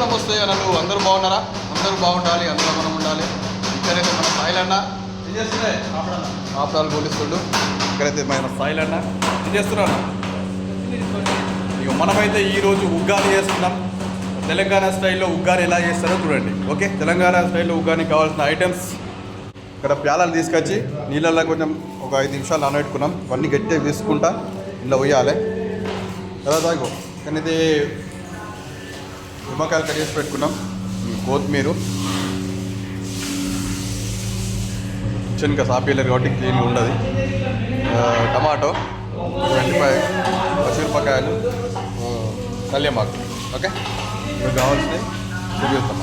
నమస్తే అన్నలు అందరూ బాగున్నారా? అందరూ బాగుండాలి, అందరూ మనం ఉండాలి. ఇక్కడైతే మన సాయిల్ అన్న ఏం చేస్తున్నాయి ఆపడాలు పోలీసులు. ఇక్కడైతే మన సాయిల్ అన్న ఏం చేస్తున్నాను. ఇక మనమైతే ఈరోజు ఉగ్గాని చేస్తున్నాం. తెలంగాణ స్టైల్లో ఉగ్గాని ఎలా చేస్తారో చూడండి. ఓకే, తెలంగాణ స్టైల్లో ఉగ్గానికి కావాల్సిన ఐటమ్స్ ఇక్కడ ప్యాలాలు తీసుకొచ్చి నీళ్ళల్లో కొంచెం ఒక 5 నిమిషాలు నానబెట్టుకున్నాం. ఇవన్నీ గట్టిగా వేసుకుంటా ఇలా పోయాలి కదా. తాగో కానీ ఇది నిమ్మకాయలు కట్ చేసి పెట్టుకున్నాం. కొత్తిమీర చిన్నగా సాపీలర్ కాబట్టి క్లీన్గా ఉండదు. టమాటో, వెల్లిపాయ, పచ్చిమిరపకాయలు, కళ్యామాకు. ఓకే, ఇవి కావాల్సినవి చూపిస్తాం.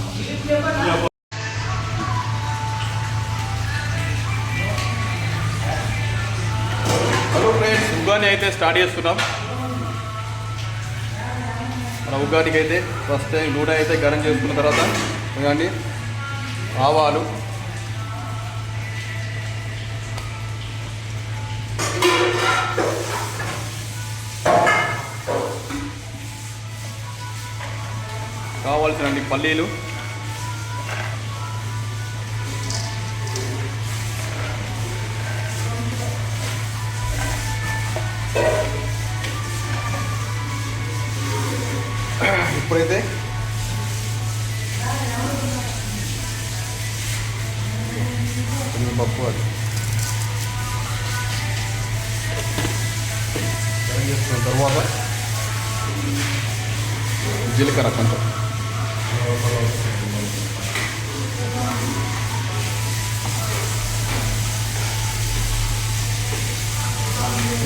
హలో ఫ్రెండ్స్, ఉగ్గాని అయితే స్టార్ట్ చేస్తున్నాం. మన ఉగ్గానికి అయితే ఫస్ట్ టైం నూనె అయితే గరం చేసుకున్న తర్వాత ఉగ్గాని ఆవాలు, కావాల్సిన పల్లీలు, ఇప్పుడైతే పప్పు అది గరం చేసుకున్న తర్వాత జీలకర్ర కొంచెం,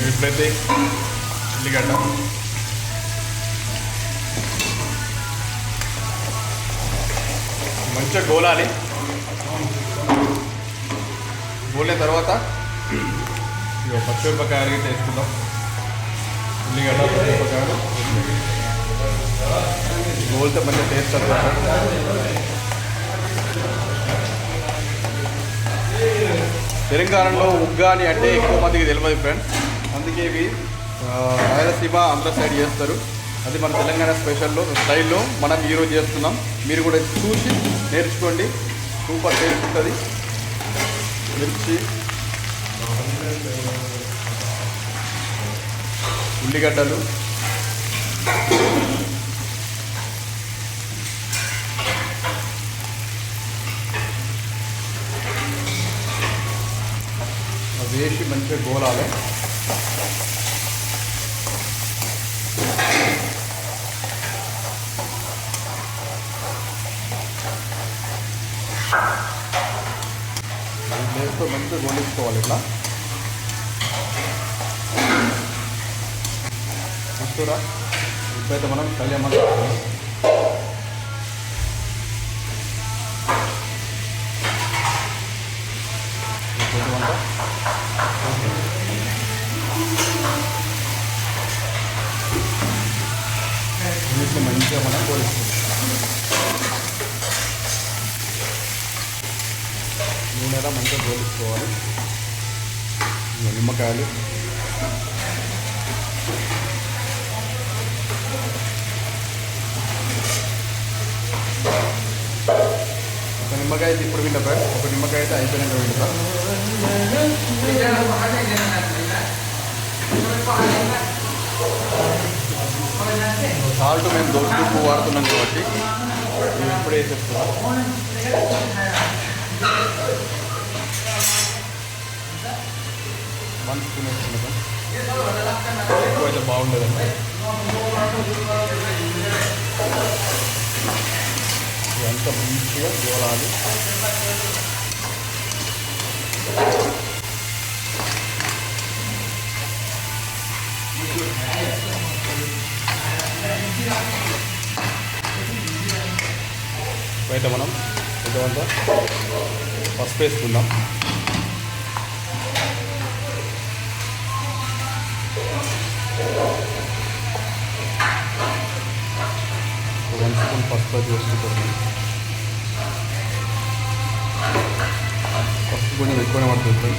ఇప్పుడైతే ఉల్లిగడ్డ, మంచిగా గోలాలి. గోలిన తర్వాత ఇక పచ్చిమిరపకాయలు అయితే వేసుకుందాం. ఉల్లిగడ్డ, పచ్చిమిరపకాయలు గోలితే మంచిగా టేస్ట్ వస్తుంది. తెలంగాణలో ఉగ్గాని అంటే ఎక్కువ మందికి తెలియదు ఫ్రెండ్స్. అందుకే ఇవి రాయలసీమ, ఆంధ్ర సైడ్ చేస్తారు. అది మన తెలంగాణ స్టైల్లో మనం ఈరోజు చేస్తున్నాం. మీరు కూడా చూసి నేర్చుకోండి, సూపర్ టేస్ట్ ఉంటుంది. మిర్చి, ఉల్లిగడ్డలు, వేసి మంచిగా గోలాలి. వేస్తూ మంచిగా గోలించుకోవాలి. ఇట్లా చూస్తురా. ఇప్పుడైతే మనం కళ్యామాకు వీటిని మంచిగా మనం గోలిస్తున్నాం. నూనెలా మంచిగా గోలించుకోవాలి. నిమ్మకాయలు, ఒక నిమ్మకాయ అయితే ఇప్పుడు వింటా, ఒక నిమ్మకాయ అయితే అయిపోయినాక వింటా. సాల్ట్ మేము దొడ్డుప్పు వాడుతున్నాం కాబట్టి మేము ఎప్పుడు వేసేస్తున్నాం. వన్ స్పూన్ వేసుకున్నాం. ఎక్కువైతే బాగుండేదండి. ఇదంతా మంచిగా గోలాలి. అయితే మనం కొంచెమంతా పసుపు వేసుకుందాం. వన్ స్పూన్ పసుపు వేసుకుంటాం. పసుపు కొంచెం ఎక్కువనే పడుతుంది.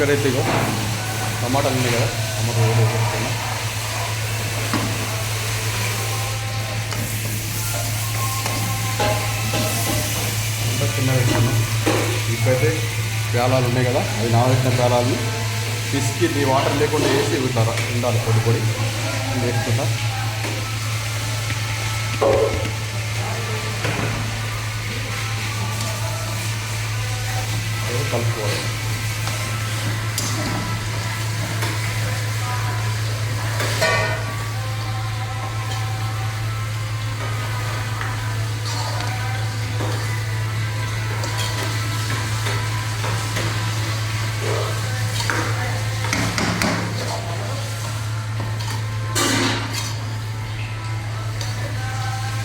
ఇక్కడైతే ఇగో టమాటాలు ఉన్నాయి కదా, టమాటాలు కూడా వేసేస్తున్నా. అంతా చిన్న వేసుకున్నాం. ఇప్పుడైతే ప్యాలాలు ఉన్నాయి కదా, అవి నానబెట్టిన ప్యాలాలని పిసికి ఈ వాటర్ లేకుండా వేసి ఉంటారా ఉండాలి. పొడి పొడి వేసుకుంటా. కలుపుకోవాలి.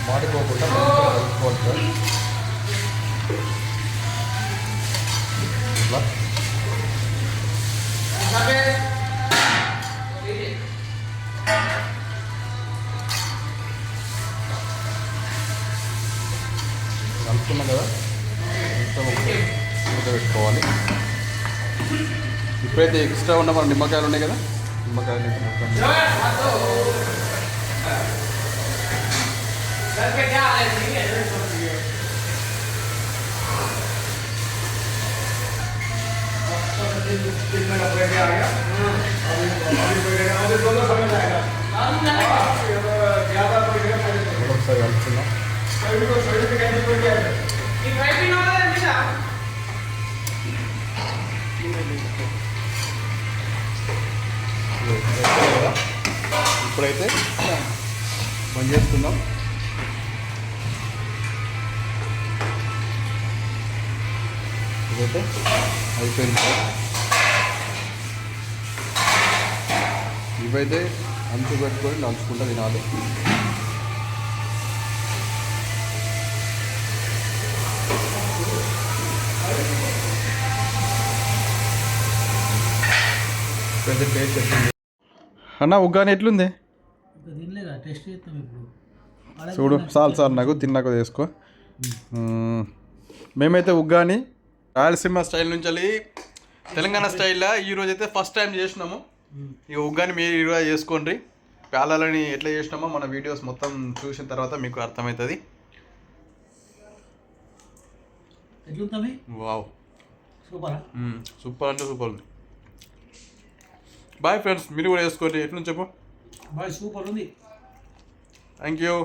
మాడిపోకుండా కలుపుకోవాలి. ఇట్లా కలుపుకున్నాం కదా, మొత్తం పెట్టుకోవాలి. ఇప్పుడైతే ఎక్స్ట్రా ఉన్న మన నిమ్మకాయలు ఉన్నాయి కదా, నిమ్మకాయలు మొత్తం ఒకసారి కలుపుకుందాం. ఇప్పుడైతే బంద్ చేసుకుందాం. ఇదైతే అయిపోయింది. ఇవైతే అంచు పెట్టుకొని నంచుకుంటూ తినాలి. ఇప్పుడైతే టేస్ట్ ఎట్లుంది అన్న? ఉగ్గాని ఎట్లుంది చూడు. చాలు నాకు తిన్నాక వేసుకో. మేమైతే ఉగ్గాని రాయలసీమ స్టైల్ నుంచి వెళ్ళి తెలంగాణ స్టైల్లో ఈరోజు అయితే ఫస్ట్ టైం చేసినాము. ఇక ఉగ్గాని మీరు ఈరోజు చేసుకోండి. ప్యాలాలని ఎట్లా చేసినామో మన వీడియోస్ మొత్తం చూసిన తర్వాత మీకు అర్థమవుతుంది. వావ్, సూపర్ అంటే సూపర్ ఉంది. బాయ్ ఫ్రెండ్స్, మీరు కూడా వేసుకోండి. ఎట్లుంది చెప్పు. బాయ్, సూపర్ ఉంది. Thank you.